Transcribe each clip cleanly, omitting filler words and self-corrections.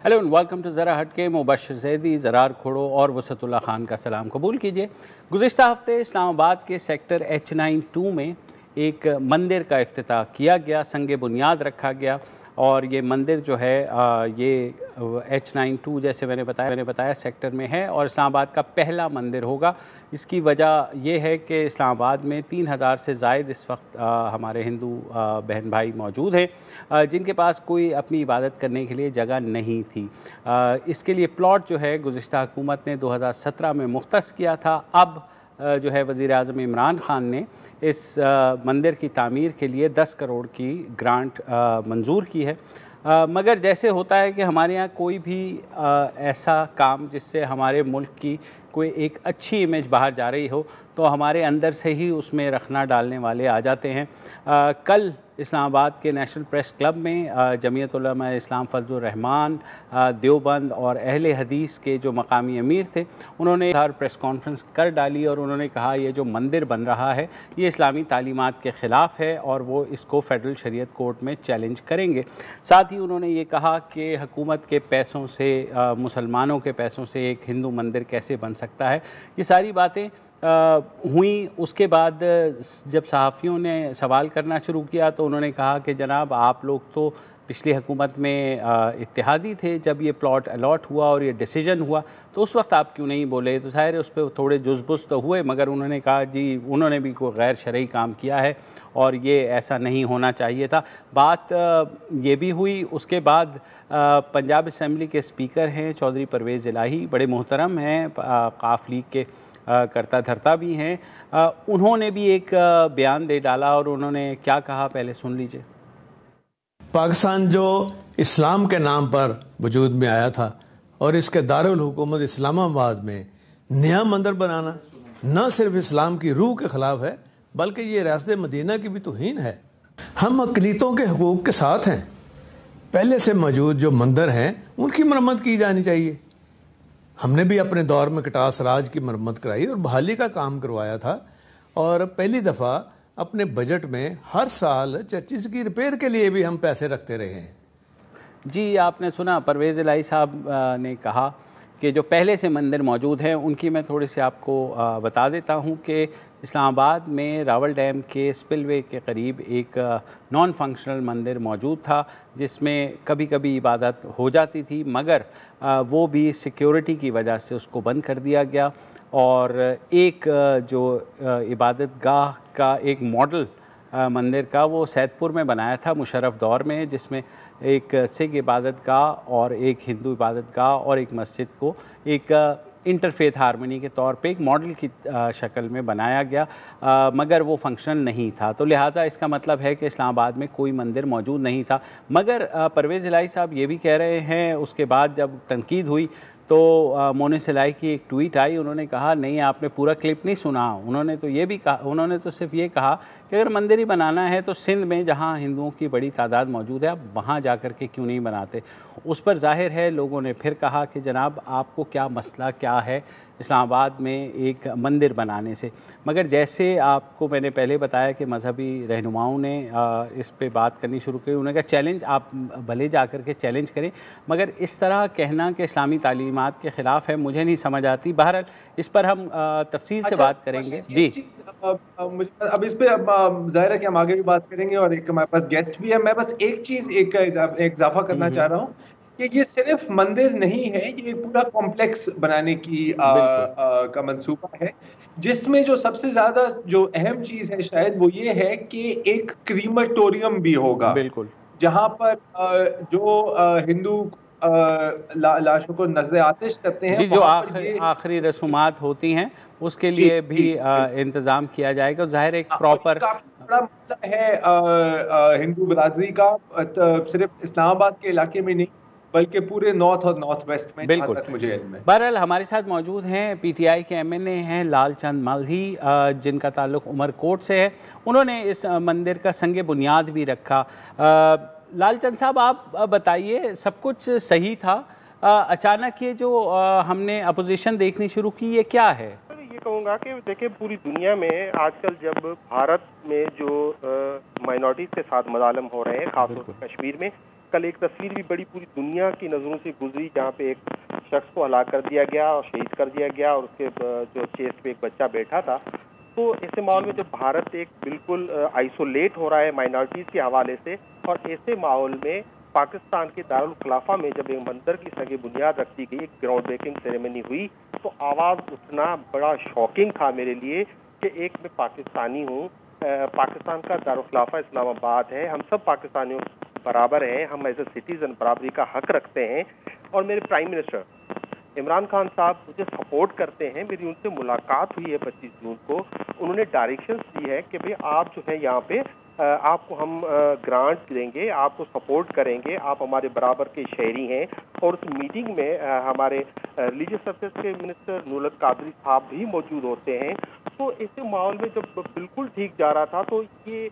Hello and welcome to ज़रा हटके। मुबशर ज़ैदी, ज़रार खोड़ो और वसतुल्लाह खान का सलाम कबूल कीजिए। गुज़िश्ता हफ्ते इस्लामाबाद के सेक्टर H92 में एक मंदिर का इफ्तिताह किया गया, संग बुनियाद रखा गया और ये मंदिर जो है ये H92 जैसे मैंने बताया सेक्टर में है और इस्लामाबाद का पहला मंदिर होगा। इसकी वजह यह है कि इस्लामाबाद में 3000 से ज़ायद इस वक्त हमारे हिंदू बहन भाई मौजूद हैं जिनके पास कोई अपनी इबादत करने के लिए जगह नहीं थी। इसके लिए प्लॉट जो है गुज़िश्ता हुकूमत ने 2017 में मुख्तस किया था। अब जो है वज़ीर-ए-आज़म इमरान ख़ान ने इस मंदिर की तामीर के लिए 10 करोड़ की ग्रांट मंजूर की है। मगर जैसे होता है कि हमारे यहाँ कोई भी ऐसा काम जिससे हमारे मुल्क की कोई एक अच्छी इमेज बाहर जा रही हो तो हमारे अंदर से ही उसमें रखना डालने वाले आ जाते हैं। कल इस्लामाबाद के नेशनल प्रेस क्लब में जमीयत उलमा इस्लाम फजलुर रहमान, देवबंद और अहले हदीस के जो मकामी अमीर थे उन्होंने हर प्रेस कॉन्फ्रेंस कर डाली और उन्होंने कहा ये जो मंदिर बन रहा है ये इस्लामी तालीमात के ख़िलाफ़ है और वो इसको फ़ेडरल शरीयत कोर्ट में चैलेंज करेंगे। साथ ही उन्होंने ये कहा कि हुकूमत के पैसों से मुसलमानों के पैसों से एक हिंदू मंदिर कैसे बन सकता है। ये सारी बातें हुई। उसके बाद जब सहाफ़ियों ने सवाल करना शुरू किया तो उन्होंने कहा कि जनाब आप लोग तो पिछली हुकूमत में इत्तेहादी थे, जब ये प्लॉट अलॉट हुआ और ये डिसीजन हुआ तो उस वक्त आप क्यों नहीं बोले। तो ज़ाहिर है उस पर थोड़े जुज़बुज़ तो हुए मगर उन्होंने कहा जी उन्होंने भी कोई गैर शरई काम किया है और ये ऐसा नहीं होना चाहिए था। बात ये भी हुई। उसके बाद पंजाब असम्बली के स्पीकर हैं चौधरी परवेज़ इलाही, बड़े मोहतरम हैं, काफ लीग के करता धरता भी हैं। उन्होंने भी एक बयान दे डाला और उन्होंने क्या कहा पहले सुन लीजिए। पाकिस्तान जो इस्लाम के नाम पर वजूद में आया था और इसके दारुल हुकूमत इस्लामाबाद में नया मंदिर बनाना न सिर्फ इस्लाम की रूह के ख़िलाफ़ है बल्कि ये रियासत मदीना की भी तौहीन है। हम अक़लीतों के हकूक़ के साथ हैं। पहले से मौजूद जो मंदिर हैं उनकी मरम्मत की जानी चाहिए। हमने भी अपने दौर में कटास राज की मरम्मत कराई और बहाली का काम करवाया था और पहली दफ़ा अपने बजट में हर साल चर्चिज़ की रिपेयर के लिए भी हम पैसे रखते रहे हैं। जी आपने सुना परवेज़ इलाही साहब ने कहा कि जो पहले से मंदिर मौजूद हैं उनकी मैं थोड़ी सी आपको बता देता हूँ कि इस्लामाबाद में रावल डैम के स्पिलवे के करीब एक नॉन फंक्शनल मंदिर मौजूद था जिसमें कभी कभी इबादत हो जाती थी मगर वो भी सिक्योरिटी की वजह से उसको बंद कर दिया गया और एक जो इबादत गाह का एक मॉडल मंदिर का वो सैदपुर में बनाया था मुशर्रफ दौर में, जिसमें एक सिख इबादत गाह और एक हिंदू इबादत गाह और एक मस्जिद को एक इंटरफेथ हारमनी के तौर पे एक मॉडल की शक्ल में बनाया गया मगर वो फंक्शनल नहीं था। तो लिहाजा इसका मतलब है कि इस्लामाबाद में कोई मंदिर मौजूद नहीं था। मगर परवेज़ इलाही साहब ये भी कह रहे हैं, उसके बाद जब तनकीद हुई तो मोनिस इलाही की एक ट्वीट आई, उन्होंने कहा नहीं आपने पूरा क्लिप नहीं सुना। उन्होंने तो ये भी कहा, उन्होंने तो सिर्फ ये कहा कि अगर मंदिर ही बनाना है तो सिंध में जहाँ हिंदुओं की बड़ी तादाद मौजूद है आप वहाँ जा कर के क्यों नहीं बनाते। उस पर ज़ाहिर है लोगों ने फिर कहा कि जनाब आपको क्या मसला क्या है इस्लामाबाद में एक मंदिर बनाने से। मगर जैसे आपको मैंने पहले बताया कि मजहबी रहनुमाओं ने इस पे बात करनी शुरू की, उन्होंने कहा चैलेंज आप भले जा कर के चैलेंज करें मगर इस तरह कहना कि इस्लामी तालीमात के ख़िलाफ़ है मुझे नहीं समझ आती। बहरहाल इस पर हम तफसील से बात करेंगे। जी मुझे अब इस पे अब ज़ाहिर है कि हम आगे भी बात करेंगे और एक हमारे पास गेस्ट भी है। मैं बस एक चीज़ एक इजाफा करना चाह रहा हूँ कि ये सिर्फ मंदिर नहीं है, ये पूरा कॉम्प्लेक्स बनाने की का मंसूबा है जिसमें जो सबसे ज्यादा जो अहम चीज है शायद वो ये है कि एक क्रीमेटोरियम भी होगा। बिल्कुल, जहां पर जो हिंदू लाशों को नजर आतिश करते हैं जी जो आखिरी रसूमात होती हैं उसके लिए भी इंतज़ाम किया जाएगा। जाहिर एक प्रॉपर काफी बड़ा मसला है हिंदू बिरादरी का, सिर्फ इस्लामाबाद के इलाके में नहीं बल्कि पूरे नॉर्थ और नॉर्थ वेस्ट में। बिल्कुल, मुझे इल्म है। बहरहाल हमारे साथ मौजूद हैं पीटीआई के एमएनए हैं लालचंद माल्ही जिनका ताल्लुक उमरकोट से है। उन्होंने इस मंदिर का संग बुनियाद भी रखा। लालचंद साहब आप बताइए, सब कुछ सही था, अचानक ये जो हमने अपोजिशन देखनी शुरू की ये क्या है? ये कहूँगा कि देखिए पूरी दुनिया में आजकल जब भारत में जो माइनॉरिटीज़ के साथ मज़ालम हो रहे हैं, खासतौर पर कश्मीर में कल एक तस्वीर भी बड़ी पूरी दुनिया की नज़रों से गुजरी, जहाँ पे एक शख्स को हलाक कर दिया गया और शहीद कर दिया गया और उसके जो चेस्ट पे एक बच्चा बैठा था। तो ऐसे माहौल में जब भारत एक बिल्कुल आइसोलेट हो रहा है माइनॉरिटीज़ के हवाले से, और ऐसे माहौल में पाकिस्तान के दारुल खिलाफा में जब एक मंदिर की सगी बुनियाद रखी गई, एक ग्राउंड ब्रेकिंग सेरेमनी हुई, तो आवाज़ उठना बड़ा शॉकिंग था मेरे लिए कि एक मैं पाकिस्तानी हूँ, पाकिस्तान का दारुल खिलाफा इस्लामाबाद है, हम सब पाकिस्तानियों बराबर हैं, हम एज ए सिटीज़न बराबरी का हक रखते हैं, और मेरे प्राइम मिनिस्टर इमरान खान साहब मुझे सपोर्ट करते हैं। मेरी उनसे मुलाकात हुई है 25 जून को, उन्होंने डायरेक्शंस दी है कि भाई आप जो है यहाँ पे आपको हम ग्रांट देंगे, आपको सपोर्ट करेंगे, आप हमारे बराबर के शहरी हैं। और उस मीटिंग में हमारे रिलीजियस अफेयर्स के मिनिस्टर नूरुल कादरी साहब भी मौजूद होते हैं। तो ऐसे माहौल में जब बिल्कुल ठीक जा रहा था, तो ये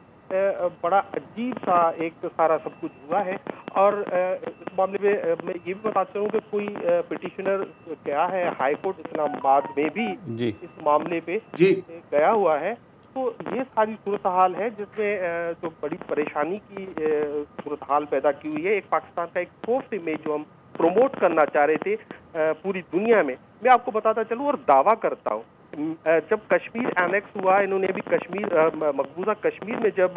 बड़ा अजीब सा एक सारा सब कुछ हुआ है। और इस मामले में मैं ये भी बताता हूँ कि कोई पिटिशनर क्या है हाई कोर्ट इस्लामाबाद में भी इस मामले पे गया हुआ है। तो ये सारी सूरत हाल है जिसमें जो बड़ी परेशानी की सूरत हाल पैदा की हुई है। एक पाकिस्तान का एक सॉफ्ट इमेज जो हम प्रमोट करना चाह रहे थे पूरी दुनिया में, मैं आपको बताता चलूँ और दावा करता हूँ, जब कश्मीर एनेक्स हुआ, इन्होंने भी कश्मीर मकबूजा कश्मीर में जब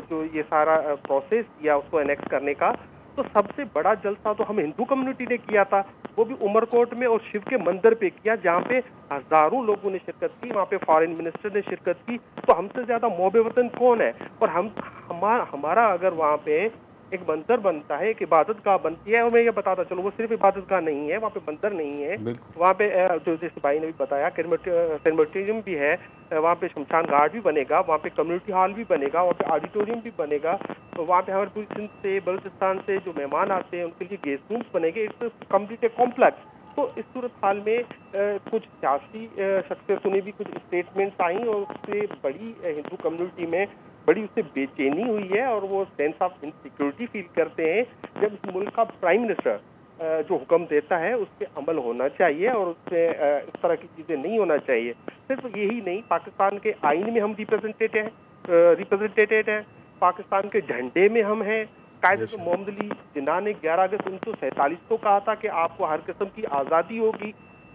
जो ये सारा प्रोसेस किया उसको एनेक्स करने का, तो सबसे बड़ा जलसा तो हम हिंदू कम्युनिटी ने किया था, वो भी उमरकोट में और शिव के मंदिर पे किया, जहाँ पे हजारों लोगों ने शिरकत की, वहाँ पे फॉरेन मिनिस्टर ने शिरकत की। तो हमसे ज्यादा मोहब्बे वतन कौन है? और हमारा अगर वहाँ पे एक मंदिर बनता है, एक इबादत गाह बनती है, और मैं ये बताता चलूँ वो सिर्फ इबादत गाह नहीं है, वहाँ पे मंदिर नहीं है, वहाँ पे जो जैसे भाई ने भी बताया क्रेमेटोरियम भी है, वहाँ पे शमशान घाट भी बनेगा, वहाँ पे कम्युनिटी हॉल भी बनेगा, वहाँ पे ऑडिटोरियम भी बनेगा, वहाँ पे हमारे पूरी सिंध से बलूचिस्तान से जो मेहमान आते हैं उनके लिए गेस्ट रूम्स बनेंगे, इट्स कम्प्लीट कॉम्प्लेक्स। तो इस सूरत हाल में कुछ सियासी शख्सियतों ने भी कुछ स्टेटमेंट्स आई और उससे बड़ी हिंदू कम्युनिटी में बड़ी उससे बेचैनी हुई है, और वो सेंस ऑफ इनसिक्योरिटी फील करते हैं। जब इस मुल्क का प्राइम मिनिस्टर जो हुक्म देता है उस पर अमल होना चाहिए और उससे इस तरह की चीज़ें नहीं होना चाहिए। सिर्फ यही नहीं, पाकिस्तान के आइन में हम रिप्रेजेंटेटेड हैं, पाकिस्तान के झंडे में हम हैं। कायदे मोहम्मद अली जिन्ना ने 11 अगस्त 1947 को कहा था कि आपको हर किस्म की आज़ादी होगी।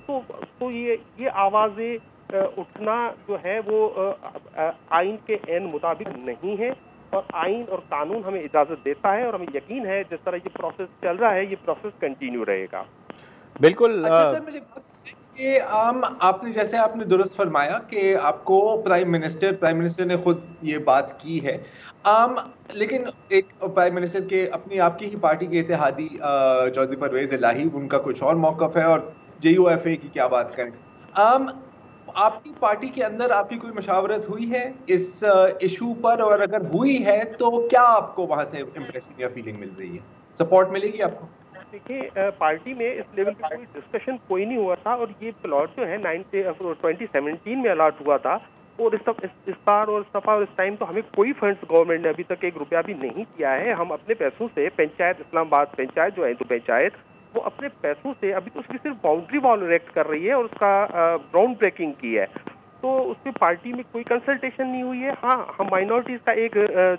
तो ये आवाज़ें उठना जो है वो आइन के एन मुताबिक नहीं है, और आइन और कानून हमें इजाज़त देता है, और हमें यकीन है जिस तरह ये प्रोसेस चल रहा है ये प्रोसेस कंटिन्यू रहेगा। बिल्कुल। अच्छा सर, मुझे कि आपने दुरुस्त फरमाया कि आपको प्राइम मिनिस्टर ने खुद ये बात की है, लेकिन एक प्राइम मिनिस्टर के अपनी आपकी ही पार्टी के इत्तेहादी चौधरी परवेज इलाही, उनका कुछ और मौक़िफ़ है, और JUFA की क्या बात करें। आपकी पार्टी के अंदर आपकी कोई मशावरत हुई है इस इशू पर, और अगर हुई है तो क्या आपको वहां से इंप्रेशन या फीलिंग मिल रही है, सपोर्ट मिलेगी आपको? देखिए, पार्टी में इस लेवल पे कोई डिस्कशन कोई नहीं हुआ था, और ये प्लॉट जो है 2017 में अलॉट हुआ था, और इस बार और इस दफा और इस टाइम तो हमें कोई फंड्स गवर्नमेंट ने अभी तक 1 रुपया भी नहीं किया है। हम अपने पैसों से पंचायत इस्लामाबाद पंचायत जो है हिंदू पंचायत, वो अपने पैसों से अभी तो उसकी सिर्फ बाउंड्री वॉल इरेक्ट कर रही है और उसका ग्राउंड ब्रेकिंग की है, तो उसमें पार्टी में कोई कंसल्टेशन नहीं हुई है। हाँ, हम माइनॉरिटीज़ का एक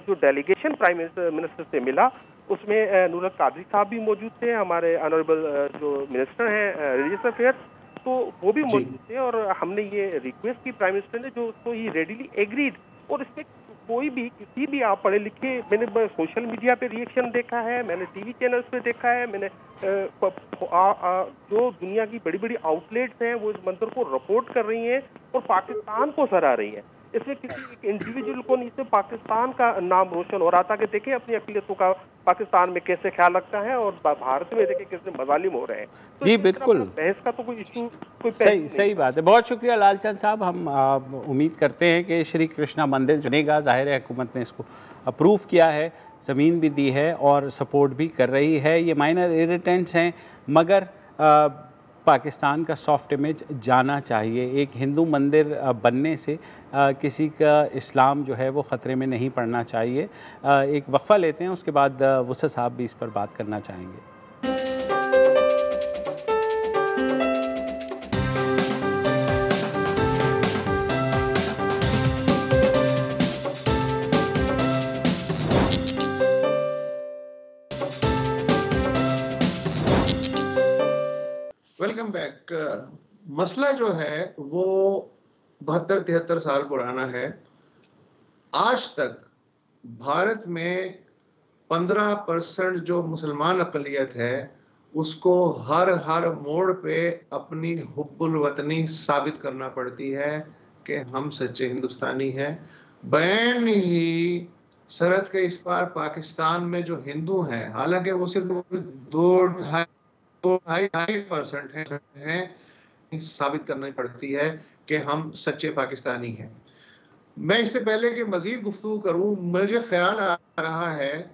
जो डेलीगेशन प्राइम मिनिस्टर से मिला, उसमें नूरुल कादरी साहब भी मौजूद थे, हमारे ऑनरेबल जो मिनिस्टर हैं रिलीजियस अफेयर्स, तो वो भी मौजूद थे, और हमने ये रिक्वेस्ट की प्राइम मिनिस्टर ने, जो उसको ही रेडीली एग्रीड। और इसमें कोई भी किसी भी आप पढ़े लिखे, मैंने सोशल मीडिया पे रिएक्शन देखा है, मैंने टीवी चैनल्स पे देखा है, मैंने जो दुनिया की बड़ी बड़ी आउटलेट्स हैं वो इस मंदिर को रिपोर्ट कर रही हैं और पाकिस्तान को सराह रही हैं। इसमें किसी एक इंडिविजुअल को नहीं, इसमें पाकिस्तान का नाम रोशन हो रहा था कि देखें अपनी अक़लियतों का पाकिस्तान में कैसे ख्याल रखता है, और भारत में देखें कैसे मज़ालिम हो रहे हैं। तो जी बिल्कुल, बहस का तो कोई इशू कोई सही बात है। बहुत शुक्रिया लालचंद साहब। हम उम्मीद करते हैं कि श्री कृष्णा मंदिर बनेगा। ज़ाहिर है हुकूमत ने इसको अप्रूव किया है, ज़मीन भी दी है और सपोर्ट भी कर रही है। ये माइनर इरिटेंट्स हैं, मगर पाकिस्तान का सॉफ्ट इमेज जाना चाहिए। एक हिंदू मंदिर बनने से किसी का इस्लाम जो है वो ख़तरे में नहीं पड़ना चाहिए। एक वक्फ़ा लेते हैं, उसके बाद वुसत साहब भी इस पर बात करना चाहेंगे। Welcome back. मसला जो है वो 72-73 साल पुराना है। आज तक भारत में 15% जो मुसलमान अक़लियत है उसको हर मोड़ पे अपनी हुब्बुल वतनी साबित करना पड़ती है कि हम सच्चे हिंदुस्तानी हैं। बैन ही सरहद के इस पार पाकिस्तान में जो हिंदू हैं, हालांकि वो सिर्फ 2-2.5% हैं, साबित करनी पड़ती है कि हम सच्चे पाकिस्तानी हैं। मैं इससे पहले कि मजीद गुफ्तगू करूं, मुझे ख्याल आ रहा है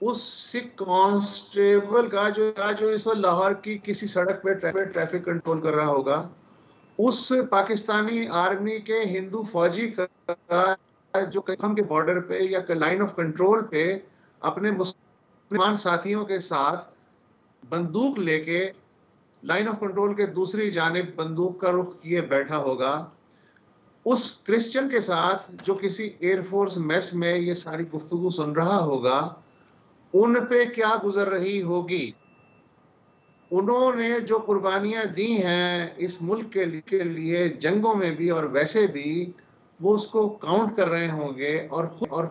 उस सिख कांस्टेबल का जो इस वक्त लाहौर की किसी सड़क पे ट्रैफिक कंट्रोल कर रहा होगा, उस पाकिस्तानी आर्मी के हिंदू फौजी का जो हम के बॉर्डर पे या लाइन ऑफ कंट्रोल पे अपने मुसलमान साथियों के साथ बंदूक लेके लाइन ऑफ कंट्रोल के दूसरी जानिब बंदूक का रुख किए बैठा होगा, उस क्रिश्चियन के साथ जो किसी एयरफोर्स मेस में ये सारी गुफ्तगू सुन रहा होगा, उन पे क्या गुजर रही होगी। उन्होंने जो कुर्बानियां दी हैं इस मुल्क के लिए जंगों में भी और वैसे भी, वो उसको काउंट कर रहे होंगे और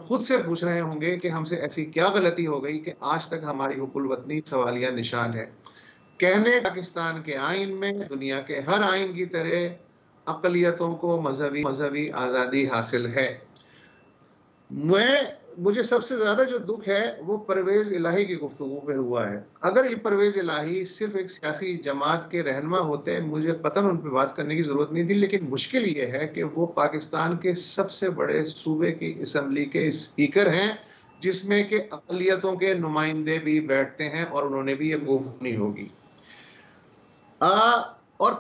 खुद से पूछ रहे होंगे कि हमसे ऐसी क्या गलती हो गई कि आज तक हमारी हुब्बुल वतनी सवालिया निशान है। कहने पाकिस्तान के आइन में दुनिया के हर आइन की तरह अक़लियतों को मजहबी आज़ादी हासिल है। मुझे सबसे ज्यादा जो दुख है वो परवेज इलाही की गुफ्तगू पे हुआ है। अगर ये परवेज इलाही सिर्फ एक सियासी जमात के रहनुमा होते, मुझे पता उन पर बात करने की जरूरत नहीं थी, लेकिन मुश्किल ये है कि वो पाकिस्तान के सबसे बड़े सूबे की असम्बली के स्पीकर हैं, जिसमें के अक़लियतों के नुमाइंदे भी बैठते हैं और उन्होंने भी ये गुफ्तगू होगी। और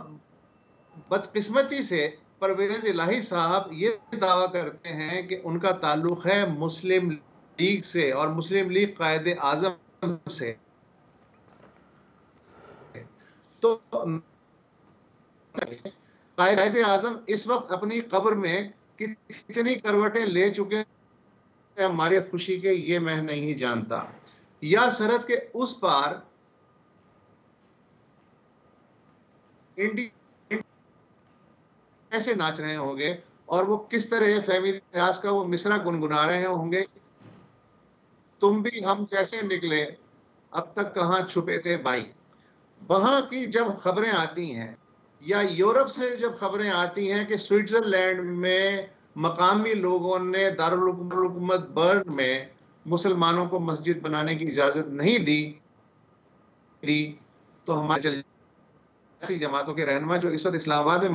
बदकिस्मती से परवेज इलाही साहब ये दावा करते हैं कि उनका ताल्लुक है मुस्लिम लीग से और मुस्लिम लीग कायदे आजम से। तो कायदे आजम इस वक्त अपनी कब्र में कितनी करवटें ले चुके हैं हमारी खुशी के, ये मैं नहीं जानता। या सरहद के उस पार इंडिया कैसे नाच रहे होंगे और वो किस तरह फैमिली रियाज का वो मिसरा गुनगुना रहे होंगे, तुम भी हम जैसे निकले अब तक कहाँ छुपे थे भाई। वहां की जब खबरें आती हैं या यूरोप से जब खबरें आती हैं कि स्विट्जरलैंड में मकामी लोगों ने दारुल हुकूमत बर्न में मुसलमानों को मस्जिद बनाने की इजाजत नहीं दी, तो हमारे जमातों के रहनुमा जो इस वक्त इस्लामाबाद में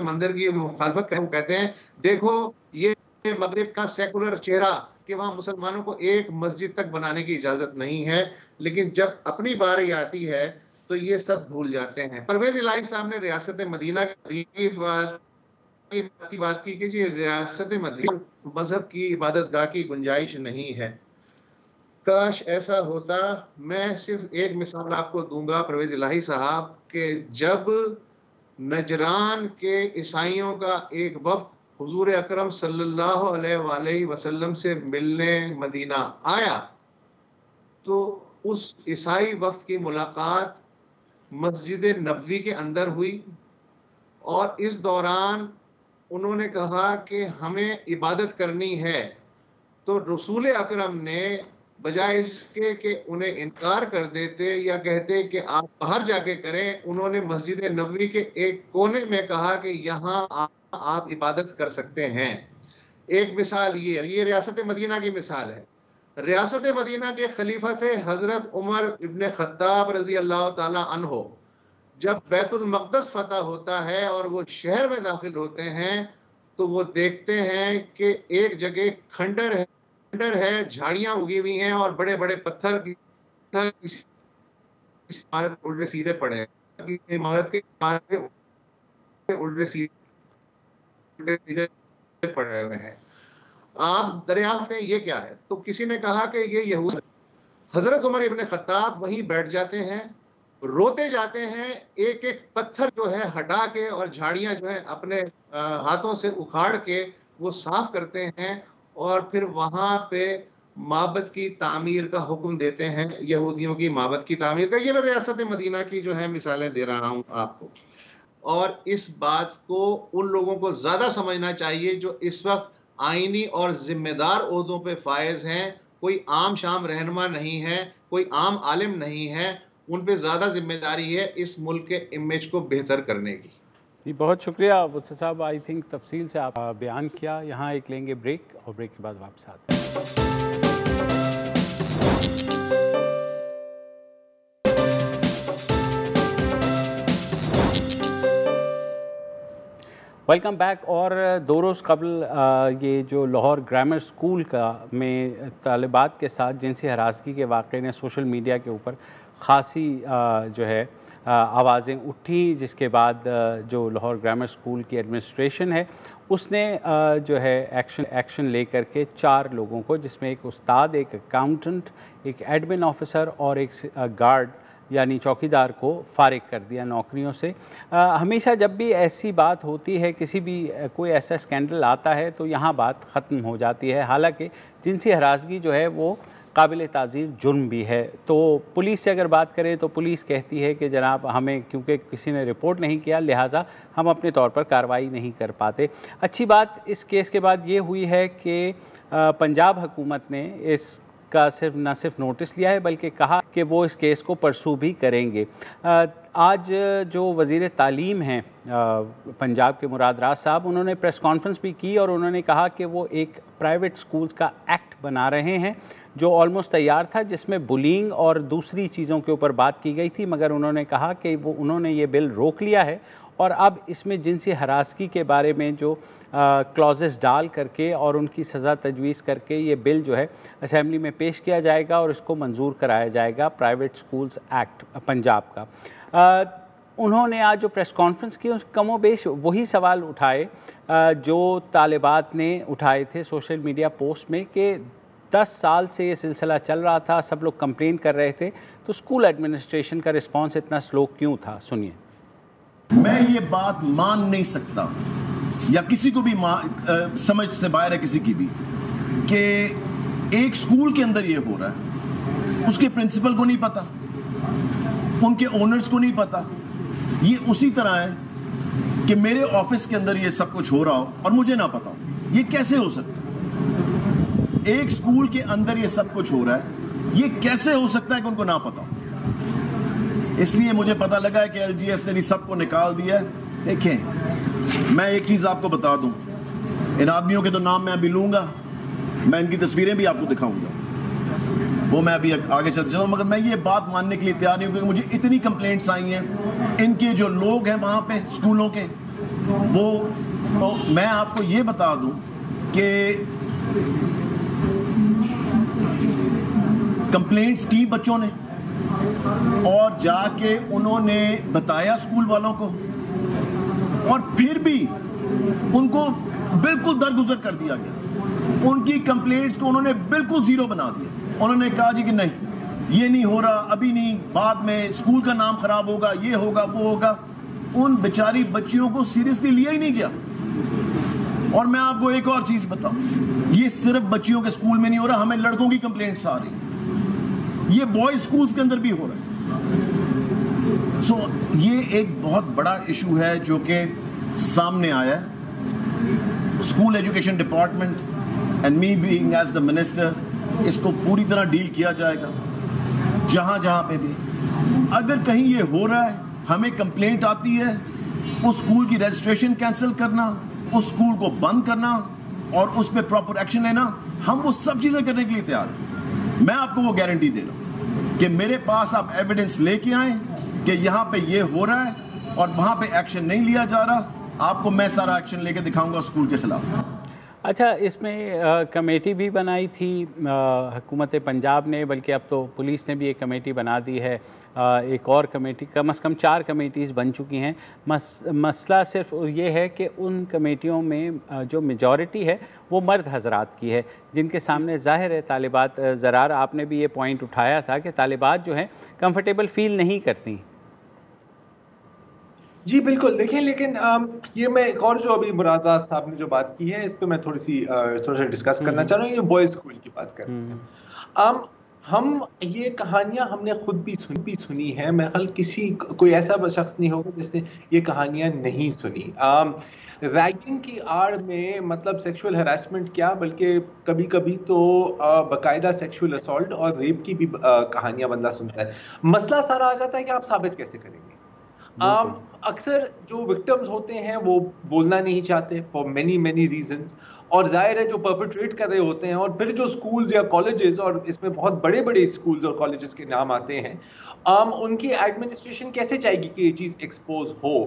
मंदिर की मुखालफत करें, वो कहते हैं देखो ये मगरिब का सेकुलर चेहरा कि वहां मुसलमानों को एक मस्जिद तक बनाने की इजाजत नहीं है, लेकिन जब अपनी बारी आती है तो ये सब भूल जाते हैं। परवेज इलाही साहब ने रियासत मदीना की बात की कि जी रियासत मदीना मजहब की इबादतगाह की गुंजाइश नहीं है। काश ऐसा होता। मैं सिर्फ एक मिसाल आपको दूंगा परवेज इलाही साहब के, जब नजरान के ईसाइयों का एक वफ्द हुजूर अकरम सल्लल्लाहु अलैहि वसल्लम से मिलने मदीना आया, तो उस ईसाई वफ्द की मुलाकात मस्जिद नबवी के अंदर हुई और इस दौरान उन्होंने कहा कि हमें इबादत करनी है, तो रसूल अकरम ने बजाय इसके कि उन्हें इनकार कर देते या कहते कि आप बाहर जाके करें, उन्होंने मस्जिद नबवी के एक कोने में कहा कि यहाँ आप इबादत कर सकते हैं। एक मिसाल ये रियासत मदीना की मिसाल है। रियासत मदीना के खलीफा थे हजरत उमर इब्न खत्ताब रजी अल्लाह ताला अन्हो। जब बैतुल मक़दस फतह होता है और वो शहर में दाखिल होते हैं तो वो देखते हैं कि एक जगह खंडर है, झाड़ियां उगी हुई हैं और बड़े बड़े पत्थर इमारत उल्टे सीधे पड़े हैं। इमारत के उल्टे सीधे पड़े हुए हैं। आप दरियाफ्त हैं ये क्या है, तो किसी ने कहा कि ये यहूद। हजरत उमर इब्न खत्ताब वहीं बैठ जाते हैं, रोते जाते हैं, एक एक पत्थर जो है हटा के और झाड़ियां जो है अपने हाथों से उखाड़ के वो साफ करते हैं और फिर वहां पे माबद की तामीर का हुक्म देते हैं, यहूदियों की माबद की तामीर का। ये मैं रियासत मदीना की जो है मिसालें दे रहा हूँ आपको। और इस बात को उन लोगों को ज़्यादा समझना चाहिए जो इस वक्त आईनी और ज़िम्मेदार ओहदों पे फायज हैं। कोई आम शाम रहनुमा नहीं है, कोई आम आलिम नहीं है, उन पे ज़्यादा जिम्मेदारी है इस मुल्क के इमेज को बेहतर करने की। जी बहुत शुक्रिया वुसत साहब, आई थिंक तफसील से आप बयान किया। यहाँ एक लेंगे ब्रेक और ब्रेक के बाद वापस आते हैं। Welcome back. और 2 रोज़ कबल ये जो लाहौर ग्रामर स्कूल का में तालिबात के साथ जिनसी हरासगी के वाक़े ने सोशल मीडिया के ऊपर ख़ासी जो है आवाज़ें उठी, जिसके बाद जो लाहौर ग्रामर स्कूल की एडमिनिस्ट्रेशन है उसने जो है एक्शन ले करके 4 लोगों को, जिसमें एक उस्ताद, एक अकाउंटेंट, एक एडमिन ऑफिसर और एक गार्ड यानी चौकीदार को फारिग कर दिया नौकरियों से। हमेशा जब भी ऐसी बात होती है, किसी भी कोई ऐसा स्कैंडल आता है तो यहाँ बात ख़त्म हो जाती है। हालांकि जिनसी हरासगी जो है वो काबिल ताज़ीर जुर्म भी है। तो पुलिस से अगर बात करें तो पुलिस कहती है कि जनाब हमें क्योंकि किसी ने रिपोर्ट नहीं किया लिहाजा हम अपने तौर पर कार्रवाई नहीं कर पाते। अच्छी बात इस केस के बाद ये हुई है कि पंजाब हुकूमत ने इसका न सिर्फ नोटिस लिया है बल्कि कहा कि वो इस केस को परसू भी करेंगे। आज जो वज़ीर तालीम हैं पंजाब के मुराद राज साहब, उन्होंने प्रेस कॉन्फ्रेंस भी की और उन्होंने कहा कि वो एक प्राइवेट स्कूल्स का एक्ट बना रहे हैं जो ऑलमोस्ट तैयार था, जिसमें बुलिंग और दूसरी चीज़ों के ऊपर बात की गई थी, मगर उन्होंने कहा कि उन्होंने ये बिल रोक लिया है और अब इसमें जिनसी हरासगी के बारे में जो क्लॉजेस डाल करके और उनकी सज़ा तजवीज़ करके ये बिल जो है असेंबली में पेश किया जाएगा और इसको मंजूर कराया जाएगा, प्राइवेट स्कूल्स एक्ट पंजाब का। उन्होंने आज जो प्रेस कॉन्फ्रेंस की कमोबेश वही सवाल उठाए जो तालिबात ने उठाए थे सोशल मीडिया पोस्ट में कि 10 साल से ये सिलसिला चल रहा था, सब लोग कंप्लेन कर रहे थे, तो स्कूल एडमिनिस्ट्रेशन का रिस्पांस इतना स्लो क्यों था? सुनिए। मैं ये बात मान नहीं सकता या किसी को भी समझ से बाहर है किसी की भी कि एक स्कूल के अंदर ये हो रहा है, उसके प्रिंसिपल को नहीं पता, उनके ओनर्स को नहीं पता। ये उसी तरह है कि मेरे ऑफिस के अंदर ये सब कुछ हो रहा हो और मुझे ना पता हो। ये कैसे हो सकता है? एक स्कूल के अंदर ये सब कुछ हो रहा है, ये कैसे हो सकता है कि उनको ना पता हो? इसलिए मुझे पता लगा है कि एलजीएस ने सबको निकाल दिया है। देखें, मैं एक चीज आपको बता दूं, इन आदमियों के तो नाम मैं अभी लूंगा, मैं इनकी तस्वीरें भी आपको दिखाऊंगा, वो मैं अभी आगे चल चलूं, मगर मैं ये बात मानने के लिए तैयार नहीं हूं क्योंकि मुझे इतनी कंप्लेंट्स आई हैं इनके जो लोग हैं वहां पे स्कूलों के, वो तो मैं आपको ये बता दूं कि कंप्लेंट्स की बच्चों ने और जाके उन्होंने बताया स्कूल वालों को और फिर भी उनको बिल्कुल दरगुजर कर दिया गया। उनकी कंप्लेंट्स को उन्होंने बिल्कुल जीरो बना दिया। उन्होंने कहा जी कि नहीं, ये नहीं हो रहा, अभी नहीं, बाद में स्कूल का नाम खराब होगा, ये होगा, वो होगा। उन बेचारी बच्चियों को सीरियसली लिया ही नहीं गया। और मैं आपको एक और चीज बताऊं, ये सिर्फ बच्चियों के स्कूल में नहीं हो रहा, हमें लड़कों की कंप्लेंट्स आ रही है, ये बॉयज स्कूल्स के अंदर भी हो रहा है। सो ये एक बहुत बड़ा इशू है जो कि सामने आया है। School education department and me being as the minister, इसको पूरी तरह डील किया जाएगा। जहां जहां पे भी अगर कहीं ये हो रहा है, हमें कंप्लेंट आती है, उस स्कूल की रजिस्ट्रेशन कैंसिल करना, उस स्कूल को बंद करना और उस पर प्रॉपर एक्शन लेना, हम वो सब चीजें करने के लिए तैयार हैं। मैं आपको वो गारंटी दे रहा हूं कि मेरे पास आप एविडेंस लेके आए कि यहां पे ये हो रहा है और वहां पे एक्शन नहीं लिया जा रहा, आपको मैं सारा एक्शन लेके दिखाऊंगा स्कूल के खिलाफ। अच्छा, इसमें कमेटी भी बनाई थी हुकूमत पंजाब ने, बल्कि अब तो पुलिस ने भी एक कमेटी बना दी है, एक और कमेटी, कम से कम 4 कमेटीज़ बन चुकी हैं। मसला सिर्फ ये है कि उन कमेटियों में जो मेजॉरिटी है वो मर्द हजरात की है, जिनके सामने ज़ाहिर है तालिबात, ज़रार आपने भी ये पॉइंट उठाया था कि तालिबात जो हैं कंफर्टेबल फील नहीं करती। जी बिल्कुल, देखिए लेकिन ये मैं एक और जो अभी मुरादाबाद साहब ने जो बात की है इस पे मैं थोड़ा सा डिस्कस करना चाह रहा हूँ। ये बॉयज स्कूल की बात कर रहे हैं। हम ये कहानियां हमने खुद भी सुनी है। मैं ख्याल कोई ऐसा शख्स नहीं होगा जिसने ये कहानियां नहीं सुनी। रैगिंग की आड़ में मतलब सेक्सुअल हैरेसमेंट क्या बल्कि कभी कभी तो बाकायदा सेक्सुअल असॉल्ट और रेप की भी कहानियां बंदा सुनता है। मसला सारा आ जाता है कि आप साबित कैसे करेंगे। अक्सर जो विक्टिम्स होते हैं वो बोलना नहीं चाहते फॉर मेनी मेनी रीजंस, और जाहिर है जो परपेट्रेट कर रहे होते हैं, और फिर जो स्कूल्स या कॉलेजेस, और इसमें बहुत बड़े बड़े स्कूल्स और कॉलेजेस के नाम आते हैं, उनकी एडमिनिस्ट्रेशन कैसे चाहेगी कि ये चीज़ एक्सपोज हो।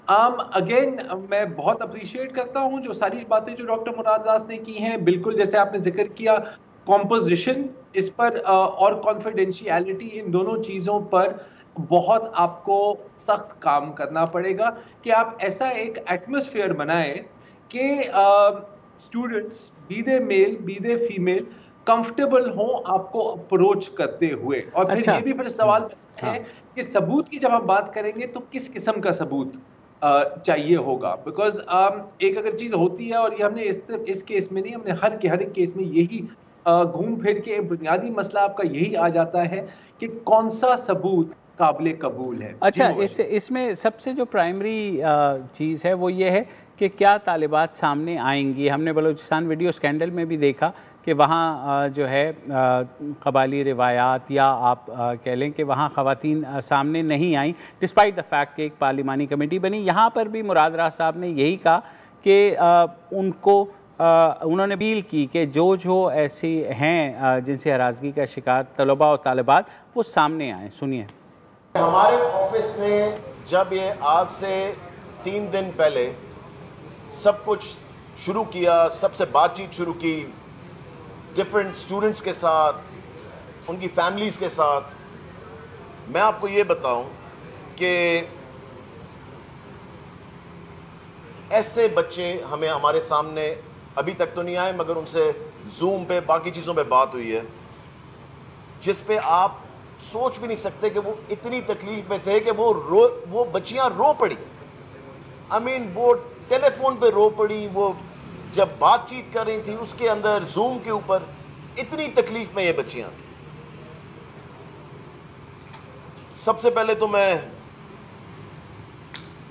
अगेन मैं बहुत अप्रिशिएट करता हूं जो सारी बातें जो डॉक्टर मुराद दास ने की हैं। बिल्कुल जैसे आपने जिक्र किया कॉम्पोजिशन इस पर और कॉन्फिडेंशियलिटी, इन दोनों चीज़ों पर बहुत आपको सख्त काम करना पड़ेगा कि आप ऐसा एक एटमॉस्फेयर बनाएं कि स्टूडेंट्स बी दे मेल बी दे फीमेल कंफर्टेबल हो आपको अप्रोच करते हुए। और फिर ये भी फिर सवाल है कि सबूत की जब हम बात करेंगे तो किस किस्म का सबूत चाहिए होगा। बिकॉज एक अगर चीज होती है, और ये हमने इस केस में नहीं, हमने हर एक केस में यही घूम फिर के बुनियादी मसला आपका यही आ जाता है कि कौन सा सबूत काबिल कबूल है। अच्छा, इसमें सबसे जो प्राइमरी चीज़ है वो ये है कि क्या तालिबात सामने आएंगी। हमने बलूचिस्तान वीडियो स्कैंडल में भी देखा कि वहाँ जो है कबाली रिवायात या आप कह लें कि वहाँ ख़वातीन सामने नहीं आई, डिस्पाइट द फैक्ट कि एक पार्लिमानी कमेटी बनी। यहाँ पर भी मुराद राज साहब ने यही कहा कि उन्होंने अपील की कि जो ऐसी हैं जिनसे हरासगी का शिकार तलबा और तालिबात वो सामने आएँ। सुनिए। हमारे ऑफिस ने जब ये आज से 3 दिन पहले सब कुछ शुरू किया, सबसे बातचीत शुरू की डिफरेंट स्टूडेंट्स के साथ, उनकी फैमिलीज़ के साथ, मैं आपको ये बताऊं कि ऐसे बच्चे हमारे सामने अभी तक तो नहीं आए, मगर उनसे जूम पे बाकी चीज़ों पे बात हुई है जिस पे आप सोच भी नहीं सकते कि वो इतनी तकलीफ में थे कि वो बच्चियां रो पड़ी। आई मीन वो टेलीफोन पे रो पड़ी, वो जब बातचीत कर रही थी उसके अंदर जूम के ऊपर, इतनी तकलीफ में ये बच्चियां थी। सबसे पहले तो मैं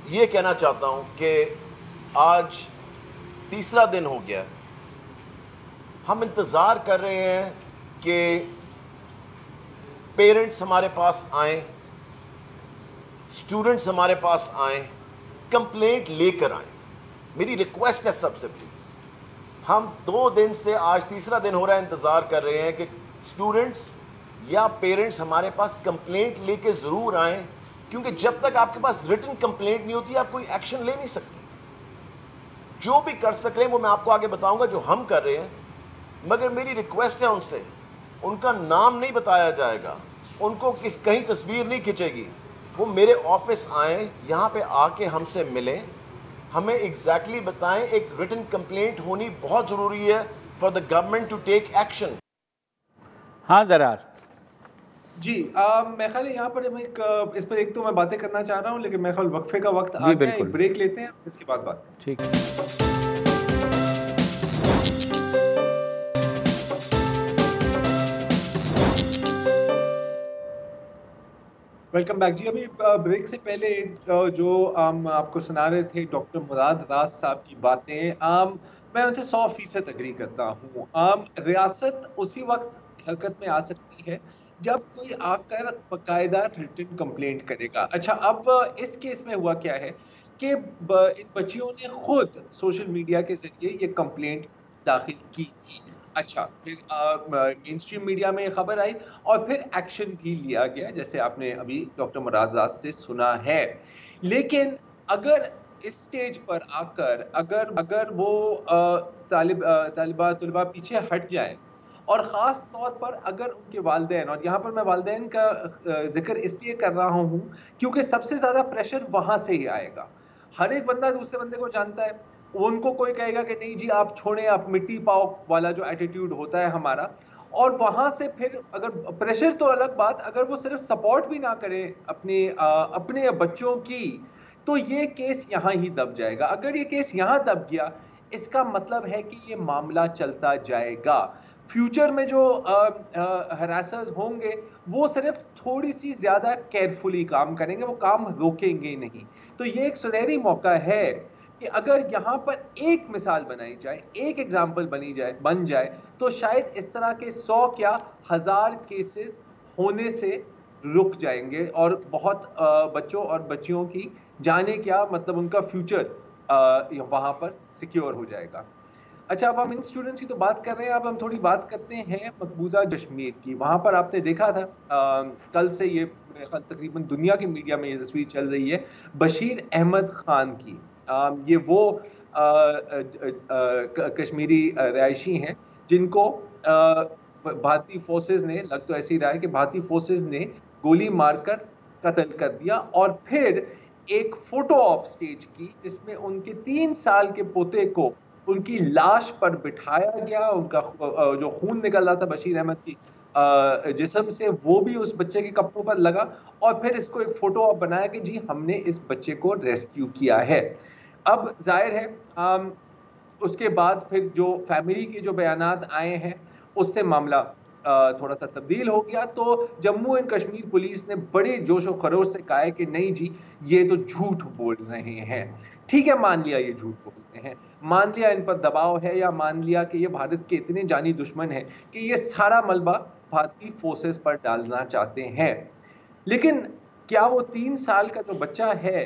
ये कहना चाहता हूं कि आज तीसरा दिन हो गया, हम इंतज़ार कर रहे हैं कि पेरेंट्स हमारे पास आएं, स्टूडेंट्स हमारे पास आएं, कंप्लेंट लेकर आएं। मेरी रिक्वेस्ट है सबसे, प्लीज़, हम 2 दिन से आज तीसरा दिन हो रहा है इंतज़ार कर रहे हैं कि स्टूडेंट्स या पेरेंट्स हमारे पास कंप्लेंट लेके ज़रूर आएं, क्योंकि जब तक आपके पास रिटन कंप्लेंट नहीं होती आप कोई एक्शन ले नहीं सकते। जो भी कर सक रहे हैं वो मैं आपको आगे बताऊंगा जो हम कर रहे हैं, मगर मेरी रिक्वेस्ट है उनसे, उनका नाम नहीं बताया जाएगा, उनको कहीं तस्वीर नहीं खींचेगी, वो मेरे ऑफिस आएँ, यहाँ पे आके हमसे मिलें, हमें एग्जैक्टली बताएं। एक रिटन कंप्लेंट होनी बहुत ज़रूरी है for the government to take action. हाँ ज़रार जी, मैं ख्याल यहाँ पर इस पर एक तो मैं बातें करना चाह रहा हूँ, लेकिन मैं ख्याल वक्फे का वक्त आ गया है, एक ब्रेक लेते हैं, इसके बाद बात। ठीक। वेलकम बैक जी। अभी ब्रेक से पहले जो आपको सुना रहे थे डॉक्टर मुराद राज साहब की बातें, मैं उनसे 100% एग्री करता हूँ। रियासत उसी वक्त हरकत में आ सकती है जब कोई आकर बाकायदा रिटन कंप्लेंट करेगा। अच्छा, अब इस केस में हुआ क्या है कि इन बच्चियों ने खुद सोशल मीडिया के जरिए ये कंप्लेंट दाखिल की थी। अच्छा, फिर मेन स्ट्रीम मीडिया में खबर आई और फिर एक्शन भी लिया गया, जैसे आपने अभी डॉक्टर मुराद राज से सुना है। लेकिन अगर इस स्टेज पर आकर अगर वो तालिबा पीछे हट जाए, और ख़ास तौर पर अगर उनके वालिदैन, और यहाँ पर मैं वालिदैन का जिक्र इसलिए कर रहा हूँ क्योंकि सबसे ज़्यादा प्रेशर वहाँ से ही आएगा। हर एक बंदा दूसरे बंदे को जानता है, उनको कोई कहेगा कि नहीं जी आप छोड़ें, आप मिट्टी पाओ वाला जो एटीट्यूड होता है हमारा, और वहाँ से फिर अगर प्रेशर तो अलग बात, अगर वो सिर्फ सपोर्ट भी ना करें अपने बच्चों की, तो ये केस यहाँ ही दब जाएगा। अगर ये केस यहाँ दब गया, इसका मतलब है कि ये मामला चलता जाएगा। फ्यूचर में जो हरासर्स होंगे वो सिर्फ थोड़ी सी ज्यादा केयरफुली काम करेंगे, वो काम रोकेंगे नहीं। तो ये एक सुनहरी मौका है कि अगर यहाँ पर एक मिसाल बनाई जाए, एक एग्जाम्पल बन जाए, तो शायद इस तरह के 100 क्या 1000 केसेस होने से रुक जाएंगे और बहुत बच्चों और बच्चियों की जाने क्या मतलब उनका फ्यूचर वहां पर सिक्योर हो जाएगा। अच्छा, अब हम इन स्टूडेंट्स की तो बात कर रहे हैं, अब हम थोड़ी बात करते हैं मकबूजा कश्मीर की। वहां पर आपने देखा था कल से ये तकरीबन दुनिया के मीडिया में ये तस्वीर चल रही है बशीर अहमद खान की। ये वो कश्मीरी रिहायशी हैं जिनको भारतीय फोर्सेस ने, लग तो ऐसी रहा है कि भारतीय फोर्सेस ने गोली मारकर कत्ल कर दिया और फिर एक फोटो ऑप स्टेज की जिसमें उनके 3 साल के पोते को उनकी लाश पर बिठाया गया। उनका जो खून निकल रहा था बशीर अहमद की जिस्म से, वो भी उस बच्चे के कपड़ों पर लगा और फिर इसको एक फोटो ऑप बनाया कि जी हमने इस बच्चे को रेस्क्यू किया है। अब जाहिर है उसके बाद फिर जो फैमिली के जो बयानात आए हैं उससे मामला थोड़ा सा तब्दील हो गया। तो जम्मू एंड कश्मीर पुलिस ने बड़े जोश और खरोश से कहा है कि नहीं जी ये तो झूठ बोल रहे हैं। ठीक है, मान लिया ये झूठ बोलते हैं, मान लिया इन पर दबाव है, या मान लिया कि ये भारत के इतने जानी दुश्मन है कि ये सारा मलबा भारतीय फोर्सेस पर डालना चाहते हैं। लेकिन क्या वो 3 साल का जो बच्चा है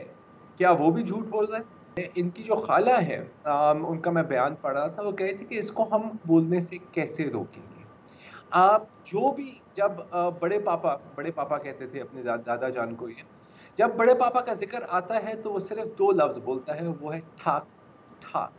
क्या वो भी झूठ बोल रहा है? इनकी जो खाला है उनका मैं बयान पढ़ रहा था, वो कह रही थी कि इसको हम बोलने से कैसे रोकेंगे। आप जो भी जब बड़े पापा कहते थे अपने दादा जान को, ये जब बड़े पापा का जिक्र आता है तो वो सिर्फ 2 लफ्ज बोलता है, वो है ठाक ठाक।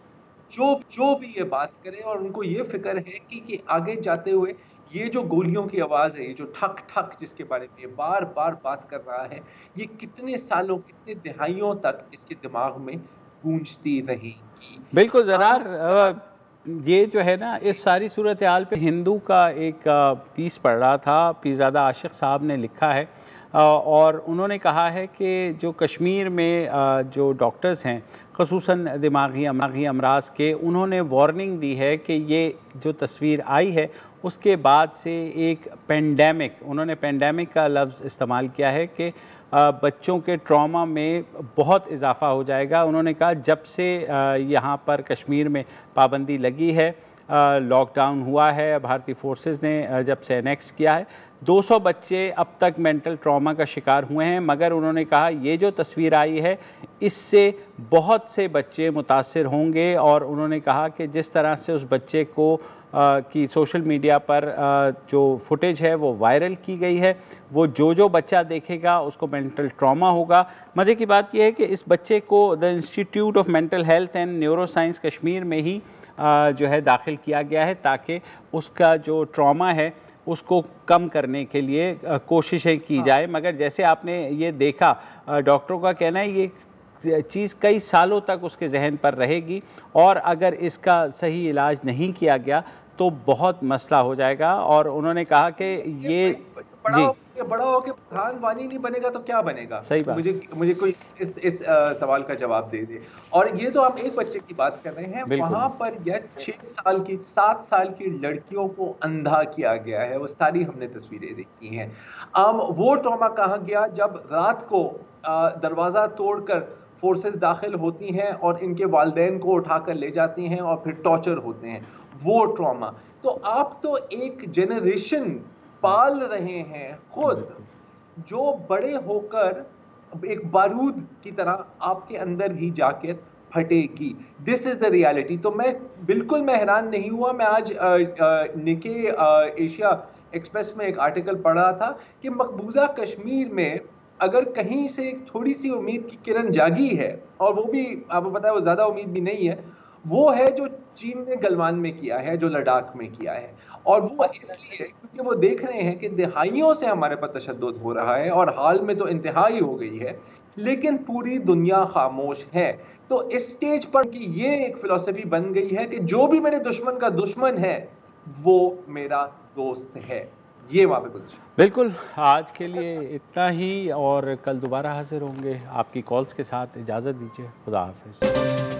जो भी ये बात करे और उनको ये फिक्र है कि आगे जाते हुए ये जो गोलियों की आवाज है, ये जो ठक ठक जिसके बारे में ये बार बार बात कर रहा है, ये कितने सालों कितने दिहाइयों तक इसके दिमाग में गूंजती रहेगी। बिल्कुल ज़रार, ये जो है ना इस सारी सूरत हाल पे हिंदू का एक पीस पढ़ रहा था, पीरज़ादा आशिक साहब ने लिखा है और उन्होंने कहा है कि जो कश्मीर में जो डॉक्टर्स हैं ख़ुसूसन दिमागी अमराज के, उन्होंने वार्निंग दी है कि ये जो तस्वीर आई है उसके बाद से एक पेंडेमिक, उन्होंने पेंडेमिक का लफ्ज़ इस्तेमाल किया है कि बच्चों के ट्रॉमा में बहुत इजाफ़ा हो जाएगा। उन्होंने कहा जब से यहाँ पर कश्मीर में पाबंदी लगी है, लॉकडाउन हुआ है, भारतीय फोर्सेस ने जब से एनेक्स किया है, 200 बच्चे अब तक मेंटल ट्रॉमा का शिकार हुए हैं। मगर उन्होंने कहा ये जो तस्वीर आई है इससे बहुत से बच्चे मुतासिर होंगे और उन्होंने कहा कि जिस तरह से उस बच्चे को की सोशल मीडिया पर जो फुटेज है वो वायरल की गई है, वो जो बच्चा देखेगा उसको मेंटल ट्रॉमा होगा। मज़े की बात यह है कि इस बच्चे को the institute of mental health and neuro science Kashmir में ही जो है दाखिल किया गया है ताकि उसका जो ट्रॉमा है उसको कम करने के लिए कोशिशें की जाए। मगर जैसे आपने ये देखा, डॉक्टरों का कहना है ये चीज़ कई सालों तक उसके जहन पर रहेगी और अगर इसका सही इलाज नहीं किया गया तो बहुत मसला हो जाएगा। और उन्होंने कहा कि ये बड़ा हो के प्रधानवानी नहीं बनेगा तो क्या बनेगा? सही बात। मुझे कोई इस सवाल का जवाब दे दे। और ये तो हम एक बच्चे की बात कर रहे हैं, वहां पर यह 6 साल की 7 साल की लड़कियों को अंधा किया गया है, वो सारी हमने तस्वीरें देखी हैं। वो ट्रॉमा कहाँ गया जब रात को दरवाजा तोड़कर फोर्सेस दाखिल होती हैं और इनके वालिदैन को उठाकर ले जाती हैं और फिर टॉर्चर होते हैं, वो ट्रॉमा। तो आप तो एक जेनरेशन पाल रहे हैं खुद जो बड़े होकर एक बारूद की तरह आपके अंदर ही जाकर फटेगी। This is the reality. तो मैं हैरान नहीं हुआ। मैं आज निके एशिया एक्सप्रेस में एक आर्टिकल पढ़ रहा था कि मकबूजा कश्मीर में अगर कहीं से एक थोड़ी सी उम्मीद की किरण जागी है, और वो भी आपको पता है वो ज्यादा उम्मीद भी नहीं है, वो है जो चीन ने गलवान में किया है, जो लद्दाख में किया है। और वो इसलिए क्योंकि वो देख रहे हैं कि दिहाइयों से हमारे पर तशद्दुद हो रहा है और हाल में तो इंतहाई हो गई है, लेकिन पूरी दुनिया खामोश है। तो इस स्टेज पर कि ये एक फिलॉसफी बन गई है कि जो भी मेरे दुश्मन का दुश्मन है वो मेरा दोस्त है। ये वहाँ पे पोजीशन। बिल्कुल, आज के लिए इतना ही और कल दोबारा हाजिर होंगे आपकी कॉल्स के साथ। इजाज़त दीजिए, खुदा हाफिज़।